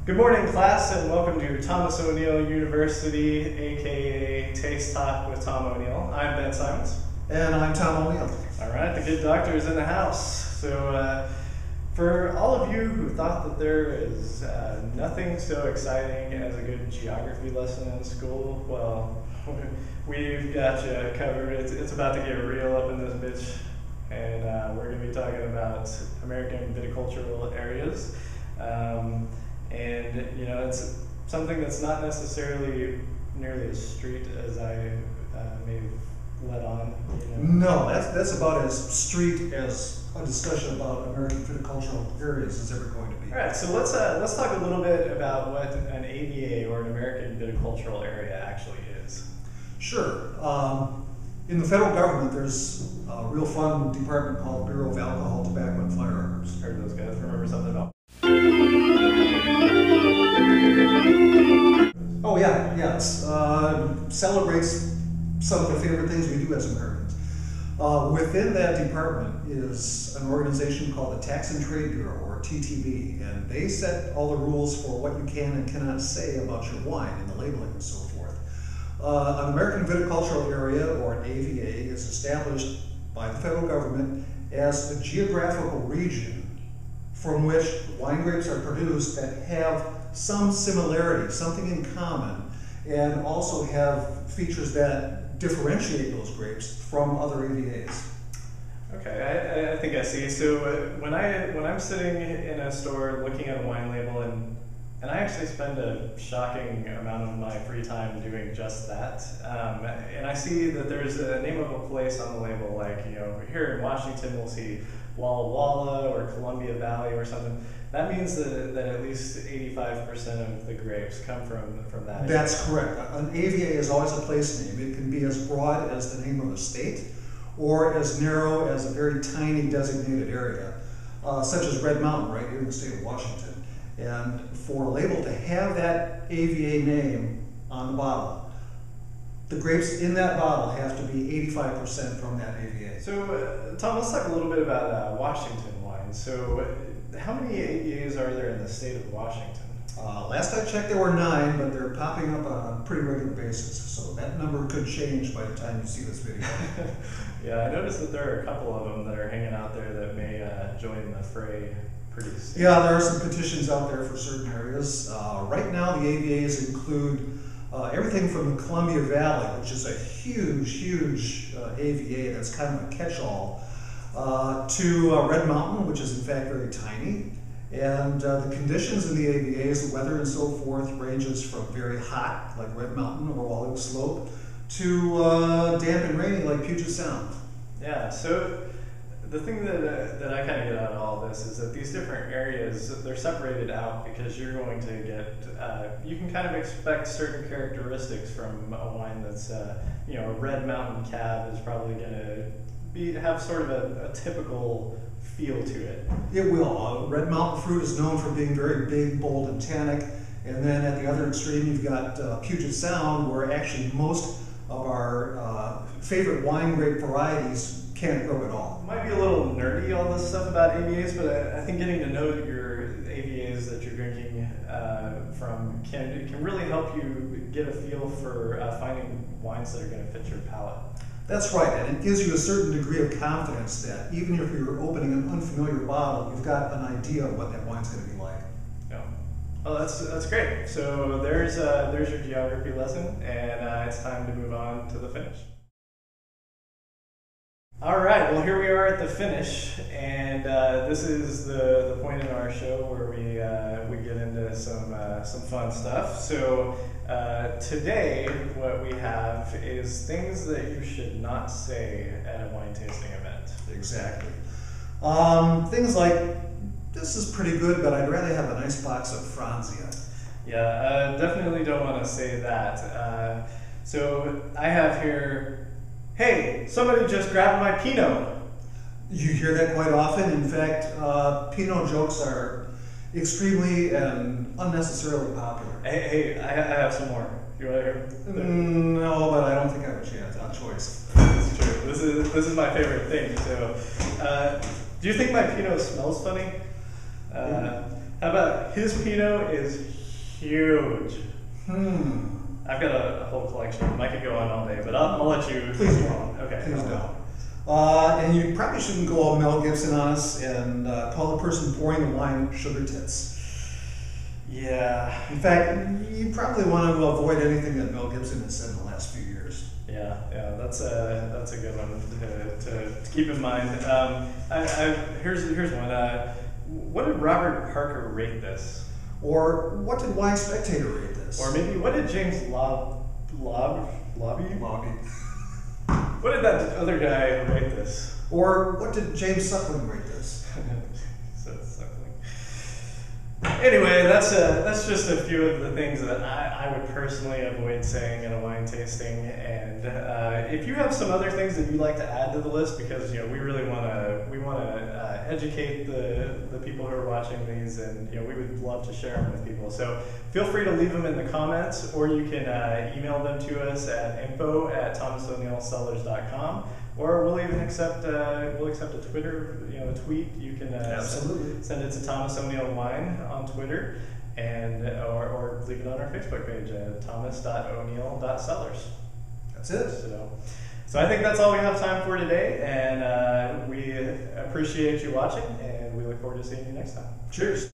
Good morning, class, and welcome to Thomas O'Neill University, aka Taste Talk with Tom O'Neill. I'm Ben Simons. And I'm Tom O'Neill. All right, the good doctor is in the house. So, for all of you who thought that there is nothing so exciting as a good geography lesson in school, well, we've got you covered. It's about to get real up in this bitch, and we're going to be talking about American Viticultural Areas. And you know, it's something that's not necessarily nearly as street as I may have let on. You know? No, that's about as street as a discussion about American viticultural areas is ever going to be. All right, so let's talk a little bit about what an AVA or an American Viticultural Area actually is. Sure. In the federal government, there's a real fun department called Bureau of Alcohol, Tobacco, and Firearms. Heard those guys. Remember something about? Oh yeah, yes. Celebrates some of the favorite things we do as Americans. Within that department is an organization called the Tax and Trade Bureau, or TTB, and they set all the rules for what you can and cannot say about your wine and the labeling and so forth. An American Viticultural Area, or an AVA, is established by the federal government as a geographical region from which wine grapes are produced that have some similarity, something in common, and also have features that differentiate those grapes from other AVAs. Okay, I think I see. So when I'm sitting in a store looking at a wine label, and I actually spend a shocking amount of my free time doing just that, and I see that there's a name of a place on the label, like, you know, here in Washington we'll see Walla Walla or Columbia Valley or something. That means that at least 85% of the grapes come from that area. That's correct. An AVA is always a place name. It can be as broad as the name of a state, or as narrow as a very tiny designated area, such as Red Mountain right here in the state of Washington. And for a label to have that AVA name on the bottle, the grapes in that bottle have to be 85% from that AVA. So, Tom, let's talk a little bit about Washington wine. So, how many AVAs are there in the state of Washington? Last I checked, there were 9, but they're popping up on a pretty regular basis. So that number could change by the time you see this video. Yeah, I noticed that there are a couple of them that are hanging out there that may join the fray pretty soon. Yeah, there are some petitions out there for certain areas. Right now, the AVAs include everything from the Columbia Valley, which is a huge AVA that's kind of a catch-all, to Red Mountain, which is in fact very tiny. And the conditions in the AVAs, the weather and so forth, ranges from very hot, like Red Mountain or Olive Slope, to damp and rainy, like Puget Sound. Yeah, so the thing that I kind of get out of all this is that these different areas, they're separated out because you're going to get, you can kind of expect certain characteristics from a wine that's, you know, a Red Mountain cab is probably going to have sort of a typical feel to it. It will. Red Mountain fruit is known for being very big, bold, and tannic. And then at the other extreme, you've got Puget Sound, where actually most of our favorite wine grape varieties can't grow at all. It might be a little nerdy, all this stuff about AVAs, but I think getting to know your AVAs that you're drinking from can really help you get a feel for finding wines that are going to fit your palate. That's right, and it gives you a certain degree of confidence that even if you're opening an unfamiliar bottle, you've got an idea of what that wine's going to be like. Yeah. Well, that's great. So there's your geography lesson, and it's time to move on to the finish. All right, well, here we are at the finish, and this is the point in our show where we get into some fun stuff. So today, what we have is things that you should not say at a wine tasting event. Exactly. Things like, this is pretty good, but I'd rather have a nice box of Franzia. Yeah, definitely don't want to say that. So I have here, hey, somebody just grabbed my Pinot. You hear that quite often. In fact, Pinot jokes are extremely and unnecessarily popular. Hey, I have some more. You want to hear? No, but I don't think I have a chance. Not choice. That's true. This is my favorite thing. So, do you think my Pinot smells funny? How about his Pinot is huge. I've got a whole collection of them. I could go on all day, but I'll let you. Please don't. Okay. Please don't. And you probably shouldn't go all Mel Gibson on us and call the person pouring the wine sugar tits. Yeah. In fact, you probably want to avoid anything that Mel Gibson has said in the last few years. Yeah, that's a good one to keep in mind. Here's one. What did Robert Parker rate this? Or what did Wine Spectator rate this? Or maybe what did James Lobby? What did that other guy rate this? Or what did James Suckling rate this? So Suckling. Anyway, that's just a few of the things that I would personally avoid saying in a wine tasting. And if you have some other things that you'd like to add to the list, because we really want to educate the people who are watching these, and we would love to share them with people. So feel free to leave them in the comments, or you can email them to us at info@thomasoneilcellars.com. Or we'll even accept a Twitter, a tweet. You can absolutely send it to Thomas O'Neill Wine on Twitter, and or leave it on our Facebook page at thomas.o'neill.cellars. That's it. So I think that's all we have time for today, and we appreciate you watching, and we look forward to seeing you next time. Cheers.